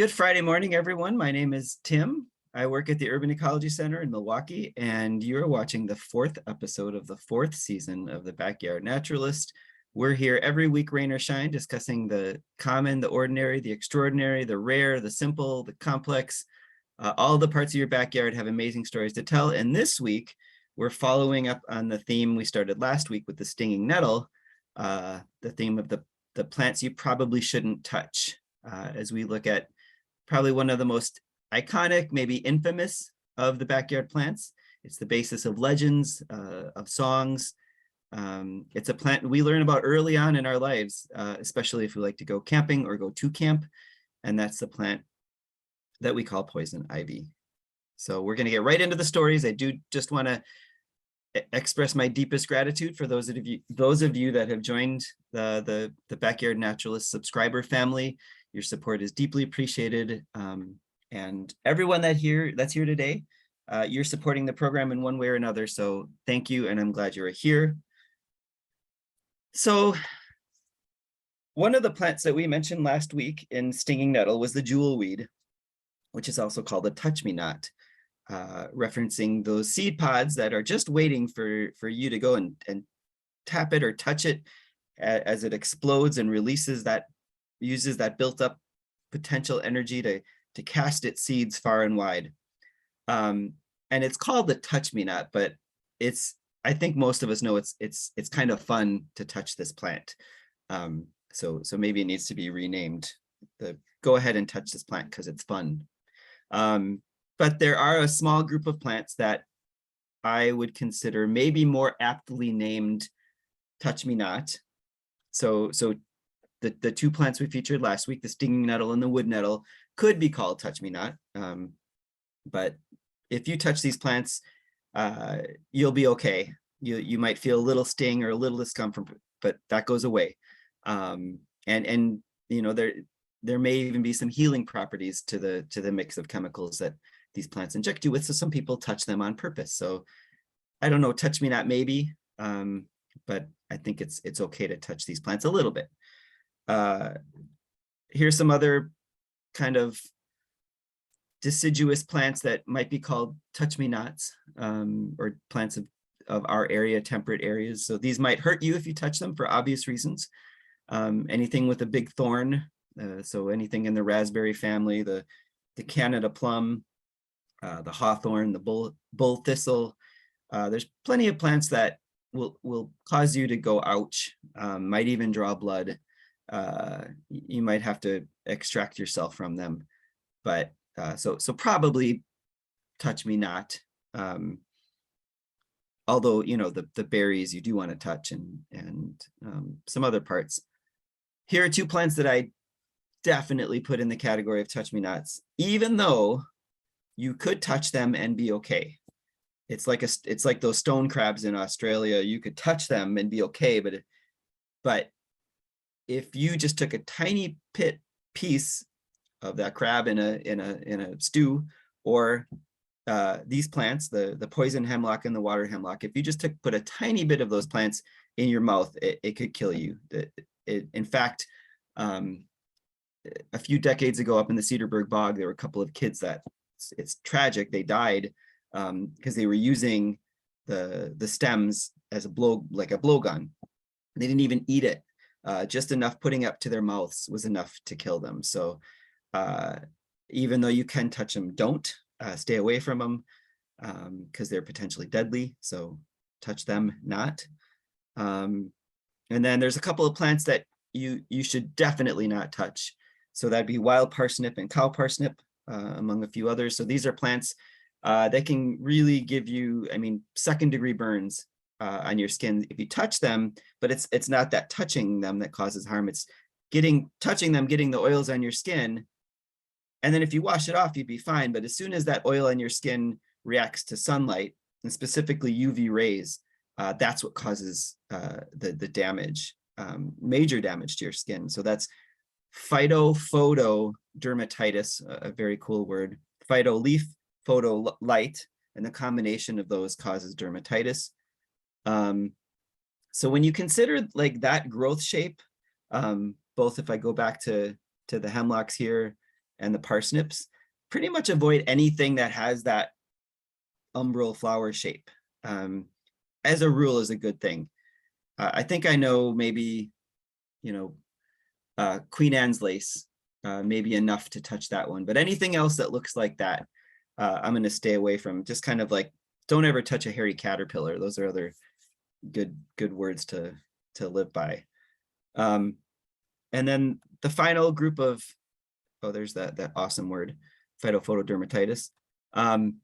Good Friday morning, everyone. My name is Tim. I work at the Urban Ecology Center in Milwaukee, and you're watching the fourth episode of the fourth season of the Backyard Naturalist. We're here every week, rain or shine, discussing the common, the ordinary, the extraordinary, the rare, the simple, the complex. All the parts of your backyard have amazing stories to tell. And this week, we're following up on the theme we started last week with the stinging nettle, the theme of the plants you probably shouldn't touch, as we look at probably one of the most iconic, maybe infamous of the backyard plants. It's the basis of legends, of songs. It's a plant we learn about early on in our lives, especially if we like to go camping or go to camp. And that's the plant that we call poison ivy. So we're going to get right into the stories. I do just want to express my deepest gratitude for those of you that have joined the Backyard Naturalist subscriber family. Your support is deeply appreciated. And everyone that's here today, you're supporting the program in one way or another. So thank you, and I'm glad you're here. So one of the plants that we mentioned last week in stinging nettle was the jewelweed, which is also called the touch-me-not, referencing those seed pods that are just waiting for you to go and tap it or touch it as it explodes and uses that built up potential energy to cast its seeds far and wide. And it's called the touch-me-not, but I think most of us know it's kind of fun to touch this plant. So maybe it needs to be renamed. Go ahead and touch this plant because it's fun. But there are a small group of plants that I would consider maybe more aptly named touch-me-not. So the two plants we featured last week, the stinging nettle and the wood nettle, could be called touch-me-not. But if you touch these plants, you'll be okay. You might feel a little sting or a little discomfort, but that goes away. And you know, there may even be some healing properties to the mix of chemicals that these plants inject you with. So some people touch them on purpose. So I don't know, touch-me-not maybe, but I think it's okay to touch these plants a little bit. Here's some other kind of deciduous plants that might be called touch-me-nots, or plants of our area, temperate areas. So these might hurt you if you touch them for obvious reasons. Anything with a big thorn, so anything in the raspberry family, the Canada plum, the hawthorn, the bull thistle. There's plenty of plants that will cause you to go ouch, might even draw blood. You might have to extract yourself from them, but so probably touch-me-not. Although, you know, the berries you do want to touch, and some other parts. Here are two plants that I definitely put in the category of touch-me-nots, even though you could touch them and be okay. It's like those stone crabs in Australia. You could touch them and be okay, but if you just took a tiny piece of that crab in a stew, or these plants, the poison hemlock and the water hemlock, if you just put a tiny bit of those plants in your mouth, it could kill you. In fact, a few decades ago up in the Cedarburg bog, there were a couple of kids that it's tragic. They died because they were using the stems as a blowgun. They didn't even eat it. Just enough putting up to their mouths was enough to kill them. So even though you can touch them, don't stay away from them, because they're potentially deadly. So touch them not. And then there's a couple of plants that you should definitely not touch. So that'd be wild parsnip and cow parsnip, among a few others. So these are plants that can really give you, second-degree burns on your skin if you touch them, but it's not that touching them that causes harm. It's touching them, getting the oils on your skin, and then if you wash it off, you'd be fine. But as soon as that oil on your skin reacts to sunlight, and specifically UV rays, that's what causes the damage, major damage to your skin. So that's phytophotodermatitis, a very cool word. Phyto leaf, photo light, and the combination of those causes dermatitis. So when you consider like that growth shape, both if I go back to the hemlocks here and the parsnips. Pretty much avoid anything that has that umbral flower shape. As a rule, is a good thing. I think I know maybe, Queen Anne's lace, maybe enough to touch that one, but anything else that looks like that, I'm going to stay away from. Just kind of like, don't ever touch a hairy caterpillar. Those are other good words to live by. And then the final group of, there's that awesome word, phytophotodermatitis. And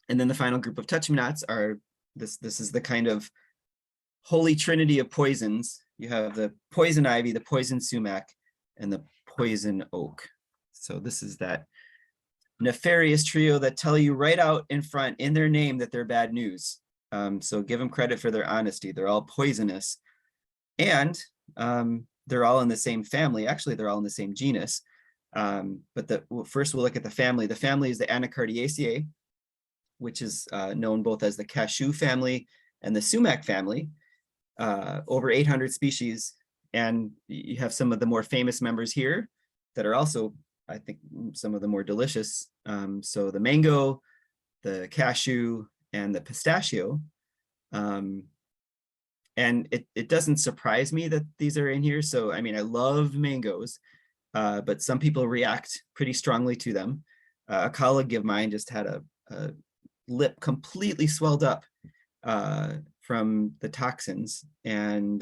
then the final group of touch-me-nots are, this is the kind of holy trinity of poisons. You have the poison ivy, the poison sumac, and the poison oak. So this is that nefarious trio that tell you right out in front in their name that they're bad news. So give them credit for their honesty. They're all poisonous, and they're all in the same family. Actually, they're all in the same genus. But first we'll look at the family. The family is the Anacardiaceae, which is known both as the cashew family and the sumac family. Over 800 species, and you have some of the more famous members here that are also, I think, some of the more delicious. So the mango, the cashew, and the pistachio. And it doesn't surprise me that these are in here. So, I mean, I love mangoes, but some people react pretty strongly to them. A colleague of mine just had a lip completely swelled up from the toxins, and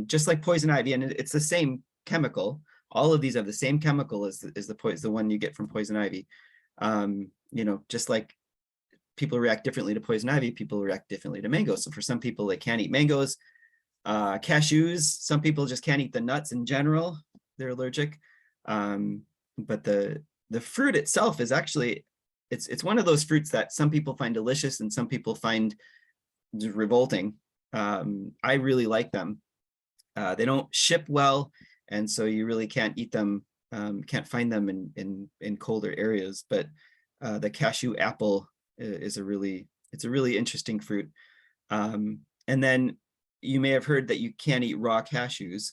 just like poison ivy, and it's the same chemical. All of these have the same chemical as the one you get from poison ivy. Just like people react differently to poison ivy, people react differently to mangoes. So for some people, they can't eat mangoes. Cashews, some people just can't eat the nuts in general. They're allergic. But the fruit itself is actually, it's one of those fruits that some people find delicious and some people find revolting. I really like them. They don't ship well, and so you really can't eat them, can't find them in colder areas. But the cashew apple is a really interesting fruit. And then you may have heard that you can't eat raw cashews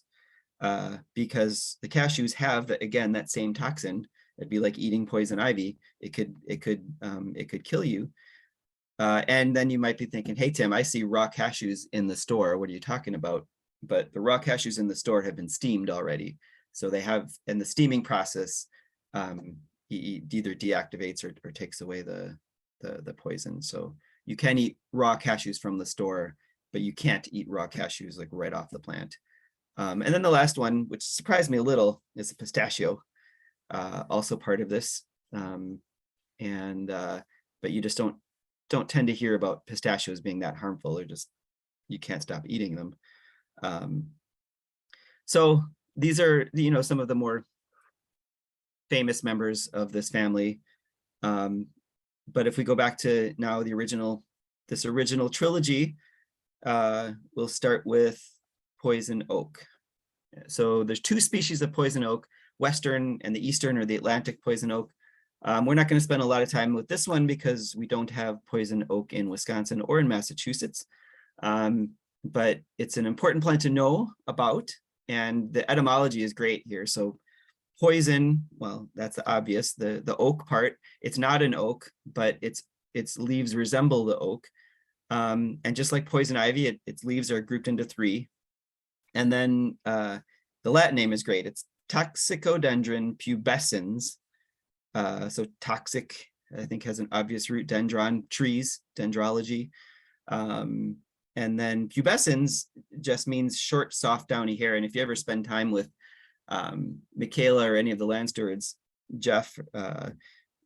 because the cashews have, again, that same toxin. It'd be like eating poison ivy. It could kill you. And then you might be thinking, hey, Tim, I see raw cashews in the store. What are you talking about? But the raw cashews in the store have been steamed already. So they have, and the steaming process either deactivates or takes away the poison. So you can eat raw cashews from the store, but you can't eat raw cashews like right off the plant. And then the last one, which surprised me a little, is the pistachio, also part of this. But you just don't tend to hear about pistachios being that harmful. They're just, you can't stop eating them. So these are, some of the more famous members of this family. But if we go back to now this original trilogy, we'll start with poison oak. So there's two species of poison oak, Western and the Eastern or the Atlantic poison oak. We're not going to spend a lot of time with this one because we don't have poison oak in Wisconsin or in Massachusetts. But it's an important plant to know about, and the etymology is great here. So poison, well, that's obvious. The oak part, it's not an oak, but its leaves resemble the oak. And just like poison ivy, its leaves are grouped into three. And then the Latin name is great. It's Toxicodendron pubescens. So toxic, I think, has an obvious root, dendron, trees, dendrology. And then pubescens just means short, soft, downy hair. And if you ever spend time with Michaela or any of the land stewards, Jeff,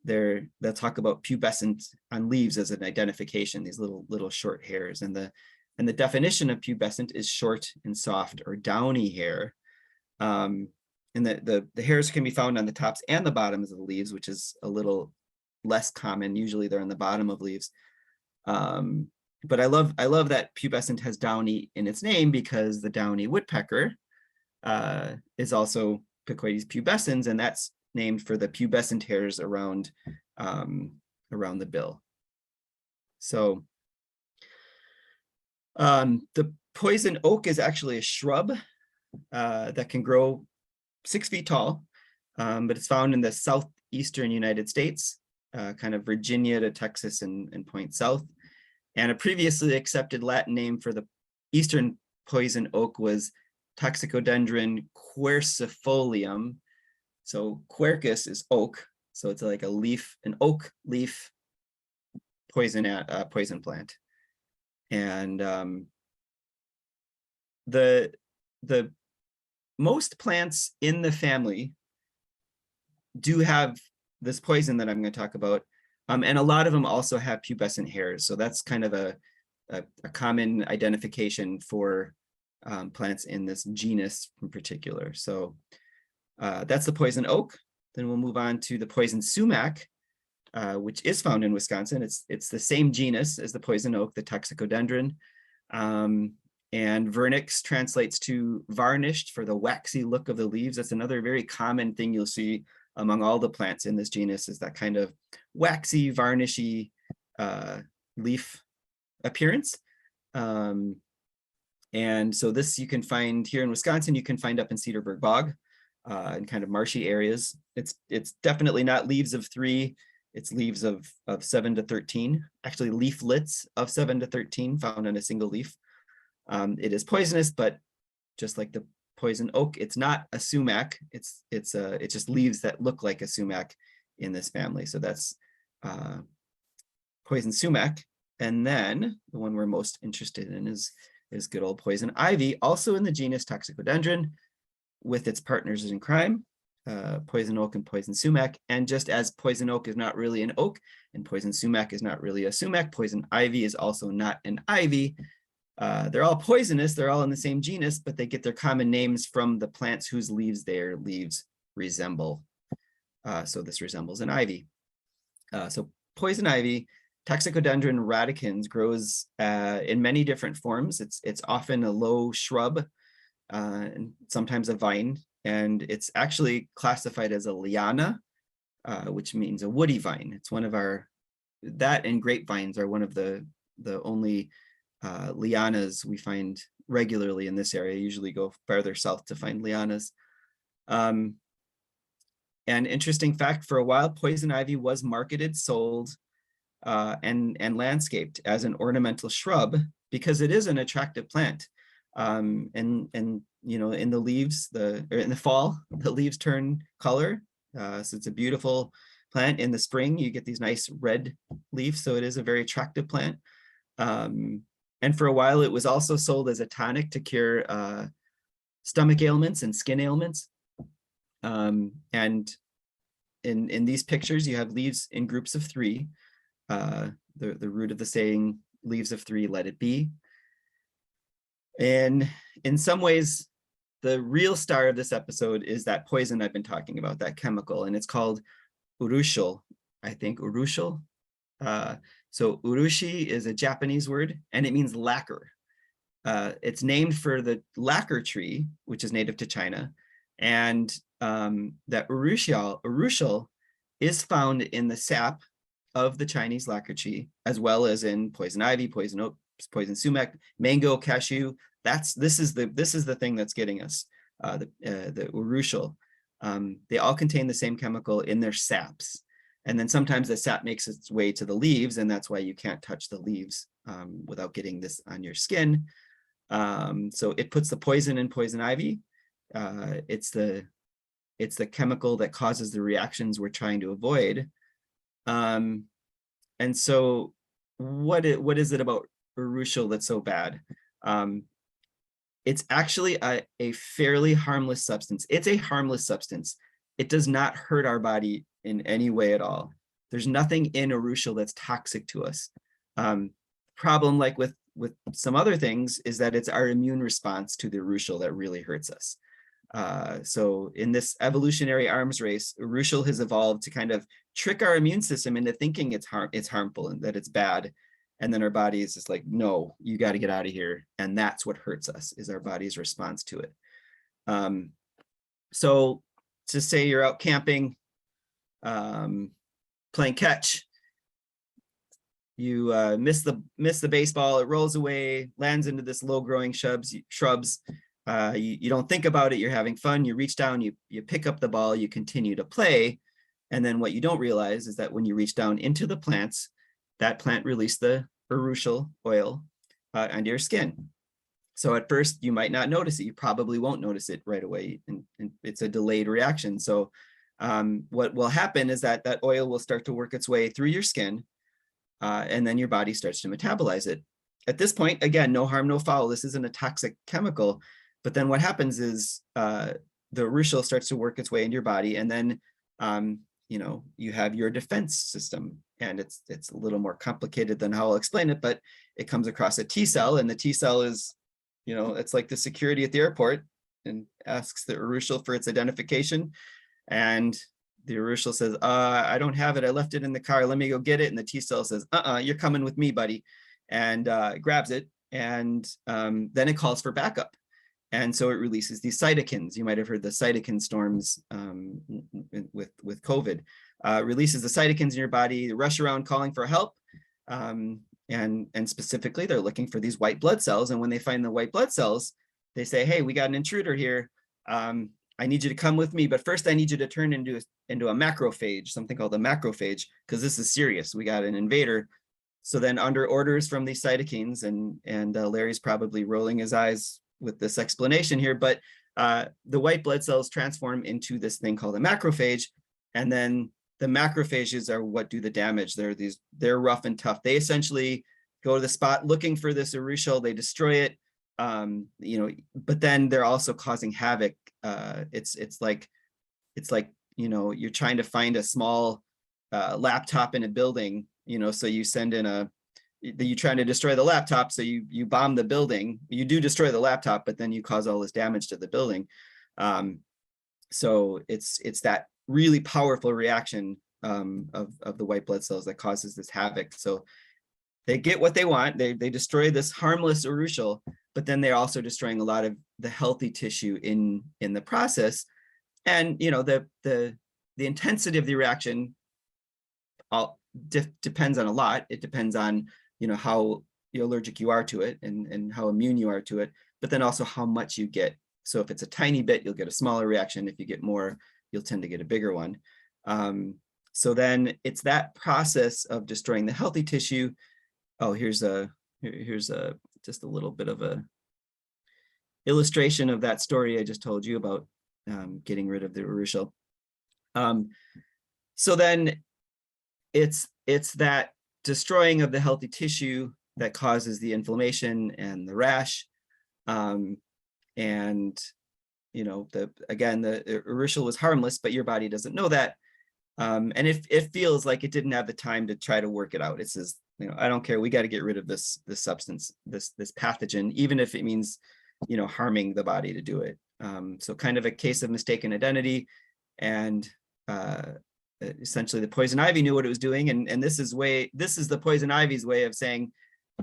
they'll talk about pubescent on leaves as an identification, these little short hairs. And the definition of pubescent is short and soft or downy hair. And the hairs can be found on the tops and the bottoms of the leaves, which is a little less common. Usually they're on the bottom of leaves. But I love that pubescent has downy in its name because the downy woodpecker is also Picoides pubescens, and that's named for the pubescent hairs around the bill. So the poison oak is actually a shrub that can grow 6 feet tall, but it's found in the southeastern United States, kind of Virginia to Texas and point south. And a previously accepted Latin name for the eastern poison oak was Toxicodendron quercifolium. So quercus is oak, so it's like a leaf, an oak leaf poison plant. And the most plants in the family do have this poison that I'm going to talk about, and a lot of them also have pubescent hairs. So that's kind of a common identification for plants in this genus in particular. So that's the poison oak. Then we'll move on to the poison sumac, which is found in Wisconsin. It's the same genus as the poison oak, the Toxicodendron. And vernix translates to varnished for the waxy look of the leaves. That's another very common thing you'll see among all the plants in this genus, is that kind of waxy, varnishy leaf appearance. And so this you can find here in Wisconsin, you can find up in Cedarburg Bog in kind of marshy areas. It's definitely not leaves of 3, it's leaves of 7 to 13, actually leaflets of 7 to 13 found on a single leaf. It is poisonous, but just like the poison oak, it's not a sumac. It's just leaves that look like a sumac in this family. So that's poison sumac. And then the one we're most interested in is good old poison ivy, also in the genus Toxicodendron, with its partners in crime, poison oak and poison sumac. And just as poison oak is not really an oak and poison sumac is not really a sumac, poison ivy is also not an ivy. They're all poisonous, they're all in the same genus, but they get their common names from the plants whose leaves their leaves resemble. So this resembles an ivy. So poison ivy, Toxicodendron radicans, grows in many different forms. It's often a low shrub, and sometimes a vine, and it's actually classified as a liana, which means a woody vine. It's one of that and grapevines are one of the only lianas we find regularly in this area. Usually go farther south to find lianas. An interesting fact, for a while, poison ivy was marketed, sold, and landscaped as an ornamental shrub because it is an attractive plant. And you know, in the leaves, in the fall, the leaves turn color. So it's a beautiful plant. In the spring, you get these nice red leaves. So it is a very attractive plant. And for a while, it was also sold as a tonic to cure stomach ailments and skin ailments. And in these pictures, you have leaves in groups of 3. The root of the saying, leaves of 3, let it be. And in some ways, the real star of this episode is that poison I've been talking about, that chemical, and it's called Urushil, I think, Urushil. So urushi is a Japanese word, and it means lacquer. It's named for the lacquer tree, which is native to China. And that Urushil is found in the sap of the Chinese lacquer tree, as well as in poison ivy, poison oak, poison sumac, mango, cashew. This is the thing that's getting us, the Urushil. They all contain the same chemical in their saps. And then sometimes the sap makes its way to the leaves, and that's why you can't touch the leaves without getting this on your skin. So it puts the poison in poison ivy. It's the chemical that causes the reactions we're trying to avoid. And so what is it about Urushil that's so bad? It's actually a fairly harmless substance. It's a harmless substance. It does not hurt our body in any way at all. There's nothing in Urushil that's toxic to us. Problem, like with some other things, is that it's our immune response to the Urushil that really hurts us. So in this evolutionary arms race, Urushil has evolved to kind of trick our immune system into thinking it's harmful and that it's bad. And then our body is just like, no, you got to get out of here. And that's what hurts us, is our body's response to it. So to say you're out camping, playing catch, you miss the baseball, it rolls away, lands into this low growing shrubs. You don't think about it, you're having fun, you reach down, you pick up the ball, you continue to play. And then what you don't realize is that when you reach down into the plants, that plant released the Urushil oil onto your skin. So at first you might not notice it. You probably won't notice it right away. And it's a delayed reaction. So what will happen is that that oil will start to work its way through your skin, and then your body starts to metabolize it. At this point, again, no harm, no foul. This isn't a toxic chemical. But then what happens is the Urushil starts to work its way into your body, and then you have your defense system. And it's a little more complicated than how I'll explain it, but it comes across a T cell, and the T cell is, it's like the security at the airport, and asks the Urushil for its identification. And the Urushil says, I don't have it. I left it in the car. Let me go get it. And the T cell says, you're coming with me, buddy. And grabs it. And then it calls for backup. And so it releases these cytokines. You might have heard the cytokine storms with COVID. Releases the cytokines in your body, rush around calling for help. And specifically, they're looking for these white blood cells. And when they find the white blood cells, they say, hey, we got an intruder here. I need you to come with me, but first I need you to turn into a macrophage, something called a macrophage, because this is serious. We got an invader. So then under orders from these cytokines, and Larry's probably rolling his eyes with this explanation here, but the white blood cells transform into this thing called a macrophage. And then the macrophages are what do the damage. They're rough and tough. They essentially go to the spot looking for this Urushil, they destroy it. But then they're also causing havoc. It's like you're trying to find a small laptop in a building, so you send in you're trying to destroy the laptop, so you bomb the building. You do destroy the laptop, but then you cause all this damage to the building. So it's that really powerful reaction of the white blood cells that causes this havoc. So they get what they want. They destroy this harmless Urushil, but then they're also destroying a lot of the healthy tissue in the process. And the intensity of the reaction depends on a lot. It depends on how allergic you are to it and how immune you are to it, but then also how much you get. So if it's a tiny bit, you'll get a smaller reaction. If you get more, you'll tend to get a bigger one. So then it's that process of destroying the healthy tissue. Oh, here's just a little bit of a illustration of that story I just told you about getting rid of the Urushil. So then it's that destroying of the healthy tissue that causes the inflammation and the rash. And the Urushil was harmless, but your body doesn't know that. And it feels like it didn't have the time to try to work it out. It says, I don't care. We got to get rid of this substance, this pathogen, even if it means, harming the body to do it. So kind of a case of mistaken identity. And essentially the poison ivy knew what it was doing. And this is the poison ivy's way of saying,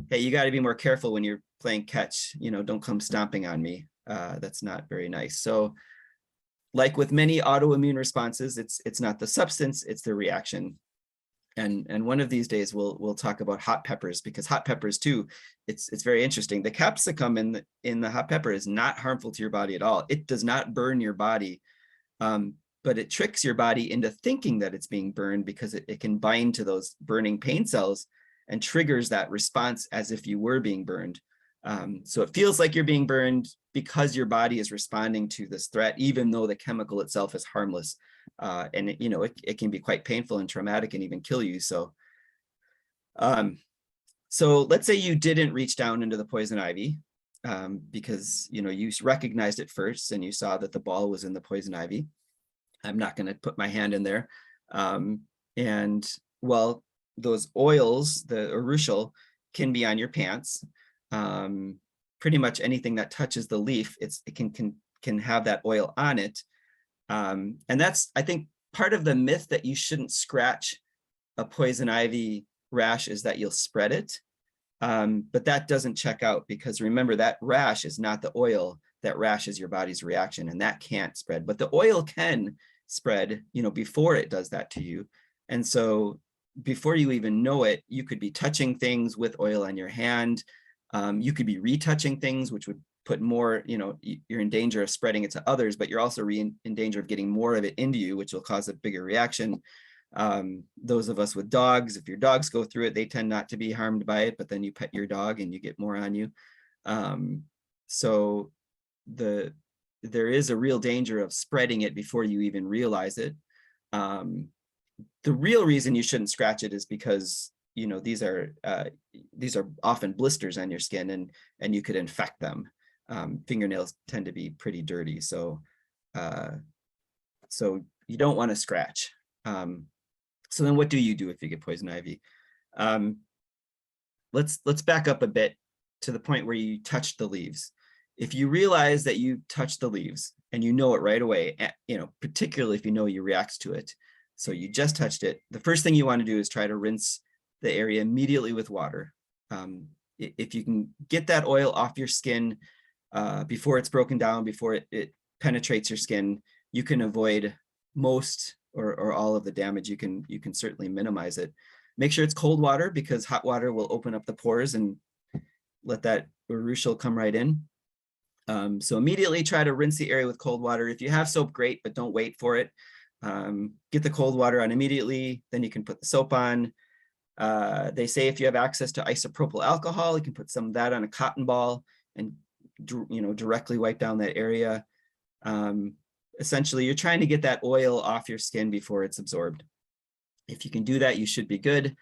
hey, you got to be more careful when you're playing catch, don't come stomping on me. That's not very nice. So like with many autoimmune responses, it's not the substance, it's the reaction. And one of these days we'll talk about hot peppers, because hot peppers too, it's very interesting. The capsicum in the hot pepper is not harmful to your body at all. It does not burn your body, but it tricks your body into thinking that it's being burned because it can bind to those burning pain cells and triggers that response as if you were being burned. So it feels like you're being burned because your body is responding to this threat, even though the chemical itself is harmless. And it can be quite painful and traumatic and even kill you. So let's say you didn't reach down into the poison ivy because you recognized it first and you saw that the ball was in the poison ivy. I'm not going to put my hand in there. And well, those oils, the Urushil, can be on your pants. Pretty much anything that touches the leaf, it can have that oil on it. And that's, I think, part of the myth that you shouldn't scratch a poison ivy rash is that you'll spread it. But that doesn't check out, because remember, that rash is not the oil. That rash is your body's reaction, and that can't spread. But the oil can spread, before it does that to you. And so before you even know it, you could be touching things with oil on your hand. You could be retouching things, which would put more, you're in danger of spreading it to others, but you're also in danger of getting more of it into you, which will cause a bigger reaction. Those of us with dogs, if your dogs go through it, they tend not to be harmed by it, but then you pet your dog and you get more on you. So there is a real danger of spreading it before you even realize it. The real reason you shouldn't scratch it is because these are often blisters on your skin, and you could infect them. Fingernails tend to be pretty dirty, so you don't want to scratch. So then what do you do if you get poison ivy? Let's back up a bit to the point where you touched the leaves. If you realize that you touched the leaves and you know it right away, particularly if you know you react to it, so you just touched it, the first thing you want to do is try to rinse the area immediately with water. If you can get that oil off your skin before it's broken down, before it penetrates your skin, you can avoid most or all of the damage. You can certainly minimize it. Make sure it's cold water, because hot water will open up the pores and let that Urushil come right in. So immediately try to rinse the area with cold water. If you have soap, great, but don't wait for it. Get the cold water on immediately, then you can put the soap on. They say if you have access to isopropyl alcohol, you can put some of that on a cotton ball and directly wipe down that area. Essentially, you're trying to get that oil off your skin before it's absorbed. If you can do that, you should be good.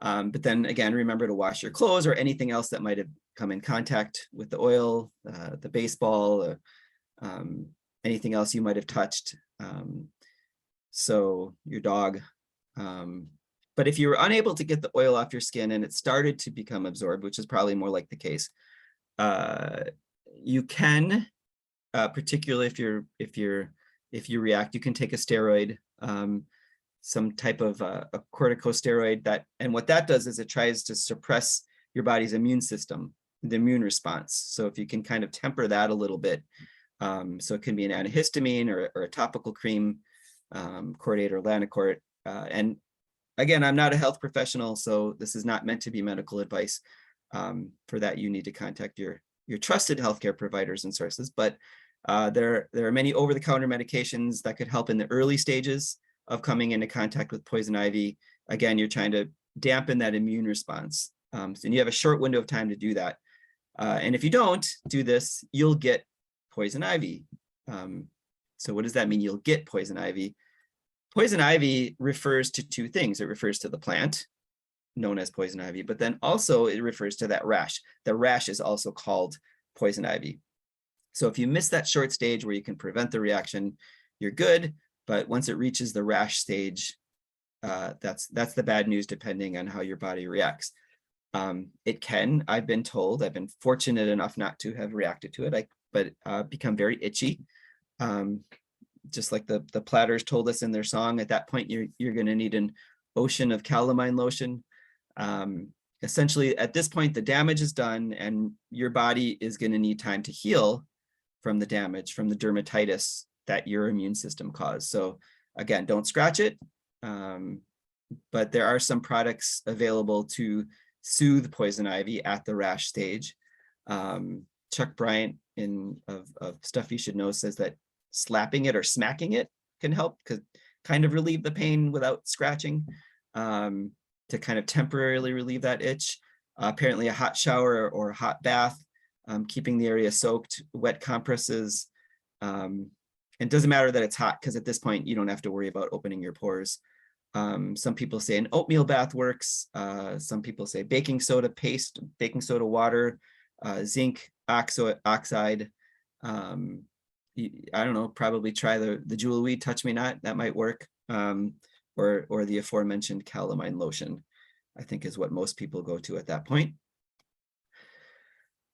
But then again, remember to wash your clothes or anything else that might have come in contact with the oil, the baseball, anything else you might have touched. So your dog. But if you were unable to get the oil off your skin and it started to become absorbed, which is probably more like the case, you can, particularly if you react, you can take a steroid, some type of a corticosteroid, and what that does is it tries to suppress your body's immune system, the immune response. So if you can kind of temper that a little bit, so it can be an antihistamine or a topical cream, Cordate or Lanacort. And again, I'm not a health professional, so this is not meant to be medical advice. For that, you need to contact your trusted healthcare providers and sources. But there are many over-the-counter medications that could help in the early stages of coming into contact with poison ivy. Again, you're trying to dampen that immune response. And you have a short window of time to do that. And if you don't do this, you'll get poison ivy. So what does that mean? You'll get poison ivy. Poison ivy refers to two things. It refers to the plant, known as poison ivy, but then also it refers to that rash. The rash is also called poison ivy. So if you miss that short stage where you can prevent the reaction, you're good. But once it reaches the rash stage, that's the bad news, depending on how your body reacts. It can, I've been told, I've been fortunate enough not to have reacted to it, but become very itchy. Just like the Platters told us in their song, at that point, you're going to need an ocean of calamine lotion. Essentially, at this point, the damage is done, and your body is going to need time to heal from the damage, from the dermatitis that your immune system caused. So again, don't scratch it. But there are some products available to soothe poison ivy at the rash stage. Chuck Bryant of Stuff You Should Know says that slapping it or smacking it can help, kind of relieve the pain without scratching, to kind of temporarily relieve that itch. Apparently a hot shower or a hot bath, keeping the area soaked, wet compresses. It doesn't matter that it's hot, because at this point you don't have to worry about opening your pores. Some people say an oatmeal bath works. Some people say baking soda paste, baking soda water, zinc oxide. I don't know, probably try the Jewelweed Touch Me Not, that might work. Or the aforementioned calamine lotion, I think is what most people go to at that point.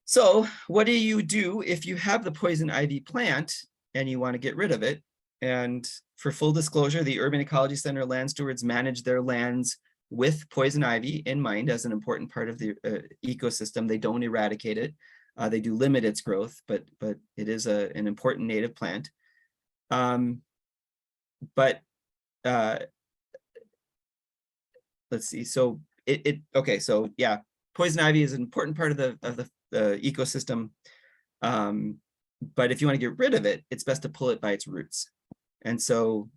So what do you do if you have the poison ivy plant and you want to get rid of it? And for full disclosure, the Urban Ecology Center land stewards manage their lands with poison ivy in mind as an important part of the ecosystem. They don't eradicate it. They do limit its growth, but it is an important native plant. Let's see. So okay. So yeah, poison ivy is an important part of the ecosystem. But if you want to get rid of it, it's best to pull it by its roots. And so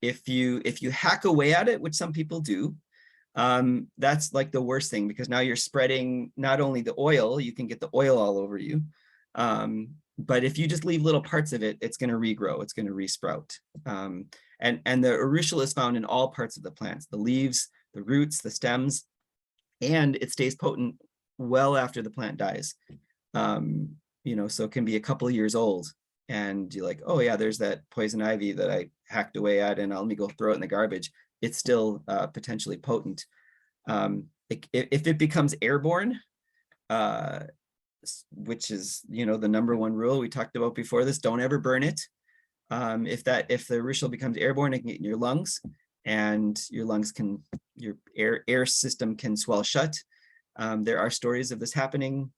if you hack away at it, which some people do, that's like the worst thing, because now you're spreading not only the oil, you can get the oil all over you, but if you just leave little parts of it, it's going to regrow, it's going to resprout. And the Urushil is found in all parts of the plants, the leaves, the roots, the stems, and it stays potent well after the plant dies. So it can be a couple of years old, and you're like, oh yeah, there's that poison ivy that I hacked away at, and let me go throw it in the garbage. It's still potentially potent. If it becomes airborne, which is the number one rule we talked about before this, don't ever burn it. If the Urushil becomes airborne, it can get in your lungs, and your air system can swell shut. There are stories of this happening.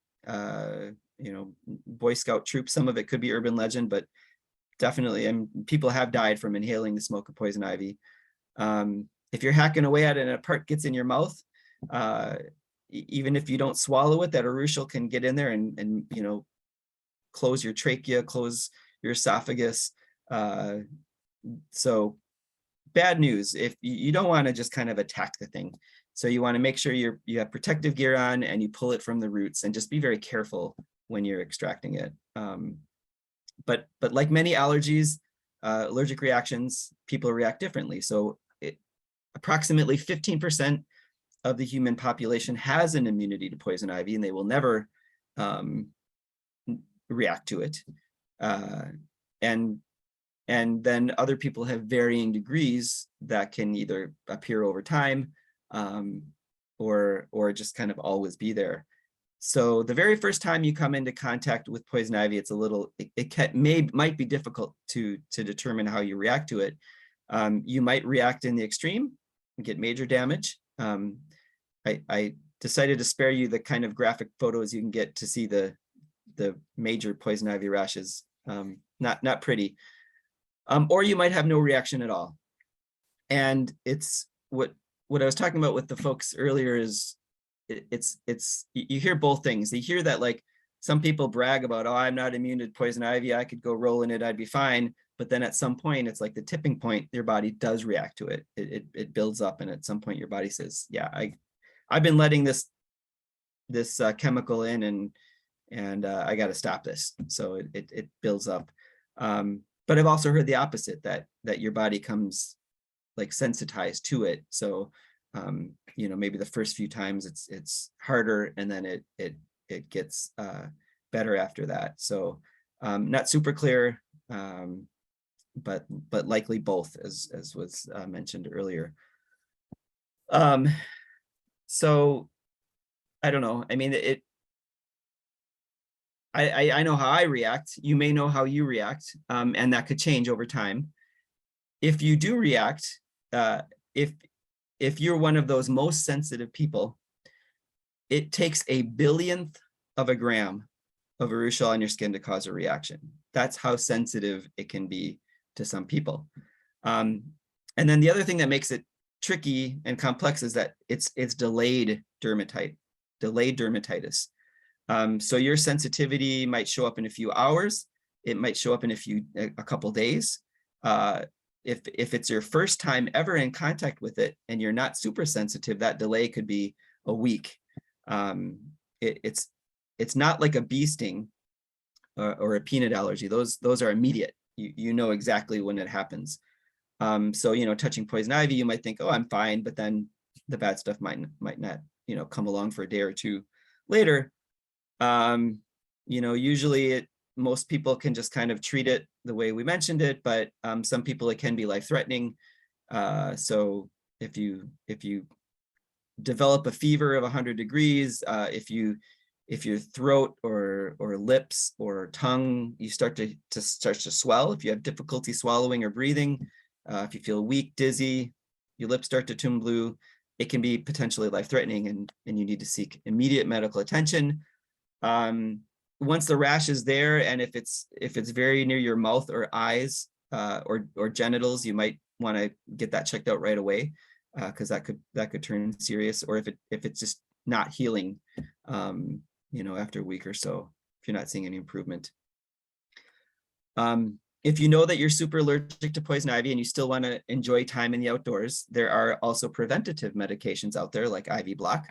Boy Scout troops, some of it could be urban legend, but definitely, people have died from inhaling the smoke of poison ivy. If you're hacking away at it and a part gets in your mouth, even if you don't swallow it, that Urushil can get in there and close your trachea, close your esophagus. So bad news if you don't want to just kind of attack the thing. So you want to make sure you have protective gear on and you pull it from the roots, and just be very careful when you're extracting it. But like many allergies, allergic reactions, people react differently. So approximately 15% of the human population has an immunity to poison ivy, and they will never react to it. And then other people have varying degrees that can either appear over time, or just kind of always be there. So the very first time you come into contact with poison ivy, it's a little, might be difficult to determine how you react to it. You might react in the extreme and get major damage. I decided to spare you the kind of graphic photos you can get to see the major poison ivy rashes. Not pretty. Or you might have no reaction at all. And it's what I was talking about with the folks earlier is you hear both things. You hear that, like, some people brag about, oh, I'm not immune to poison ivy, I could go roll in it, I'd be fine. But then at some point, it's like the tipping point, your body does react to it. It builds up, and at some point your body says, yeah, I've been letting this chemical in, and I got to stop this. So it builds up. But I've also heard the opposite, that your body comes like sensitized to it. So maybe the first few times it's harder, and then it gets better after that. So not super clear, but likely both, as was mentioned earlier. So I don't know. I mean, I know how I react. You may know how you react, and that could change over time. If you do react, if you're one of those most sensitive people, it takes a billionth of a gram of Urushil on your skin to cause a reaction. That's how sensitive it can be to some people. And then the other thing that makes it tricky and complex is that it's delayed dermatitis. So your sensitivity might show up in a few hours. It might show up in a couple days. If it's your first time ever in contact with it and you're not super sensitive, that delay could be a week. It's not like a bee sting or a peanut allergy. Those are immediate. You know exactly when it happens. So touching poison ivy, you might think, oh, I'm fine, but then the bad stuff might not come along for a day or two later. Usually most people can just kind of treat it the way we mentioned it, but some people, it can be life-threatening. So if you develop a fever of 100 degrees, if your throat or lips or tongue, you start to swell, if you have difficulty swallowing or breathing, if you feel weak, dizzy, your lips start to turn blue, it can be potentially life-threatening, and you need to seek immediate medical attention. Once the rash is there, and if it's very near your mouth or eyes or genitals, you might want to get that checked out right away, because that could turn serious. Or if it's just not healing, after a week or so, if you're not seeing any improvement. If you know that you're super allergic to poison ivy and you still want to enjoy time in the outdoors, there are also preventative medications out there like ivy block,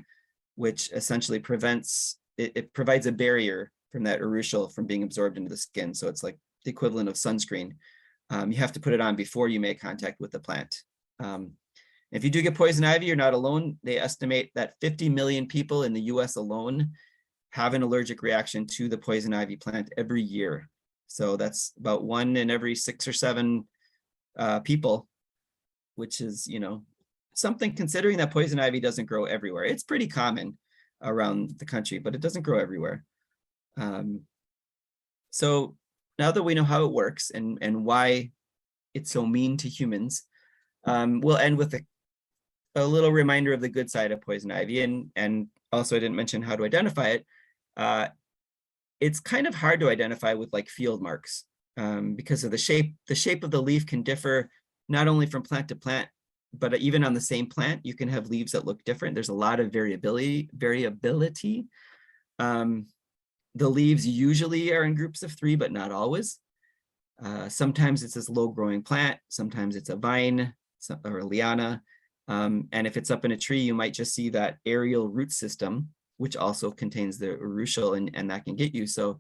which essentially prevents, it provides a barrier from that Urushil from being absorbed into the skin. So it's like the equivalent of sunscreen. You have to put it on before you make contact with the plant. If you do get poison ivy, you're not alone. They estimate that 50 million people in the US alone have an allergic reaction to the poison ivy plant every year. So that's about 1 in every 6 or 7 people, which is, you know, something considering that poison ivy doesn't grow everywhere. It's pretty common around the country, but it doesn't grow everywhere. So now that we know how it works and why it's so mean to humans, we'll end with a little reminder of the good side of poison ivy. And also I didn't mention how to identify it. It's kind of hard to identify with like field marks because of the shape. The shape of the leaf can differ not only from plant to plant, but even on the same plant, you can have leaves that look different. There's a lot of variability. The leaves usually are in groups of 3, but not always. Sometimes it's this low-growing plant. Sometimes it's a vine or a liana. And if it's up in a tree, you might just see that aerial root system, which also contains the Urushil, and that can get you. So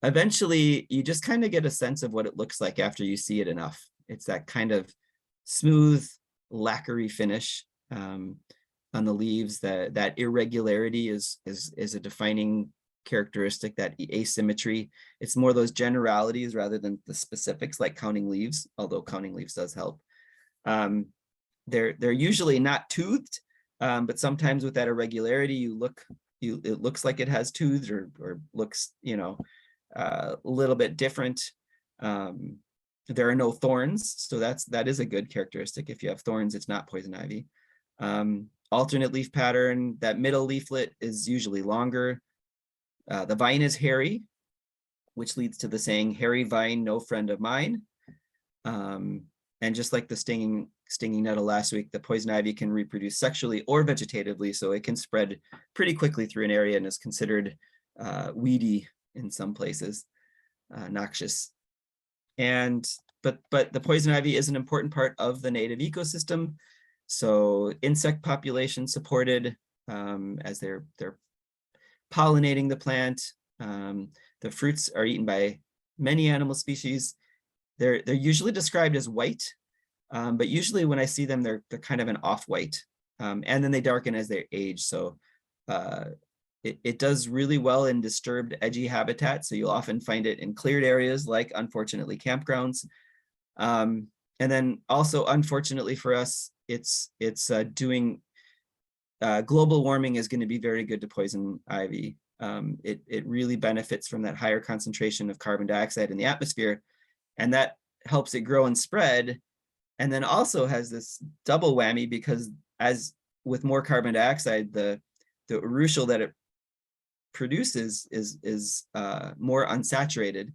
eventually you just kind of get a sense of what it looks like after you see it enough. It's that kind of smooth, lacquery finish on the leaves. That irregularity is a defining characteristic, that asymmetry. It's more those generalities rather than the specifics like counting leaves, although counting leaves does help. They're usually not toothed, but sometimes with that irregularity, it looks like it has tooths or looks, you know, a little bit different. There are no thorns, so that is a good characteristic. If you have thorns, it's not poison ivy. Alternate leaf pattern. That middle leaflet is usually longer. The vine is hairy, which leads to the saying, "Hairy vine, no friend of mine." And just like the stinging nettle last week, the poison ivy can reproduce sexually or vegetatively, so it can spread pretty quickly through an area and is considered weedy in some places, noxious. But the poison ivy is an important part of the native ecosystem. So insect population supported as they're pollinating the plant. The fruits are eaten by many animal species. They're usually described as white, but usually when I see them, they're kind of an off-white, and then they darken as they age. So it does really well in disturbed, edgy habitats. So you'll often find it in cleared areas, like unfortunately campgrounds. And then also, unfortunately for us, it's doing global warming is going to be very good to poison ivy. It really benefits from that higher concentration of carbon dioxide in the atmosphere, and that helps it grow and spread. And then also has this double whammy, because as with more carbon dioxide, the Urushil that it produces is more unsaturated,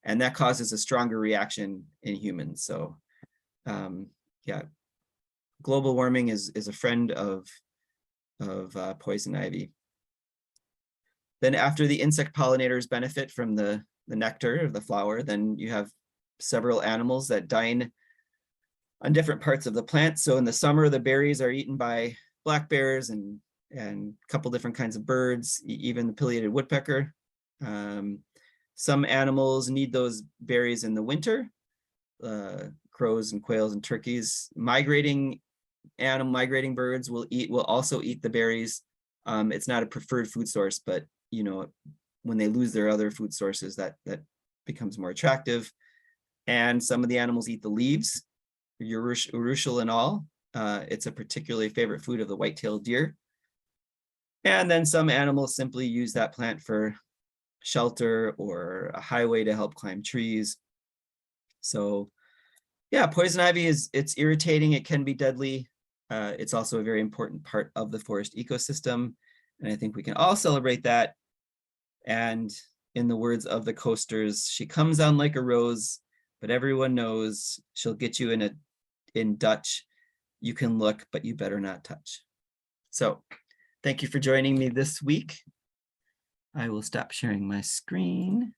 and that causes a stronger reaction in humans. So yeah, global warming is a friend of poison ivy. Then after the insect pollinators benefit from the nectar of the flower, then you have several animals that dine on different parts of the plant. So in the summer, the berries are eaten by black bears and a couple different kinds of birds, even the pileated woodpecker. Some animals need those berries in the winter, crows and quails and turkeys. Migrating birds will also eat the berries. It's not a preferred food source, but you know, when they lose their other food sources, that becomes more attractive. And some of the animals eat the leaves, Urushil and all. It's a particularly favorite food of the white-tailed deer. And then some animals simply use that plant for shelter or a highway to help climb trees. So yeah, poison ivy it's irritating. It can be deadly. It's also a very important part of the forest ecosystem. And I think we can all celebrate that. And in the words of the coasters, she comes on like a rose, but everyone knows she'll get you in Dutch. You can look, but you better not touch. So thank you for joining me this week. I will stop sharing my screen.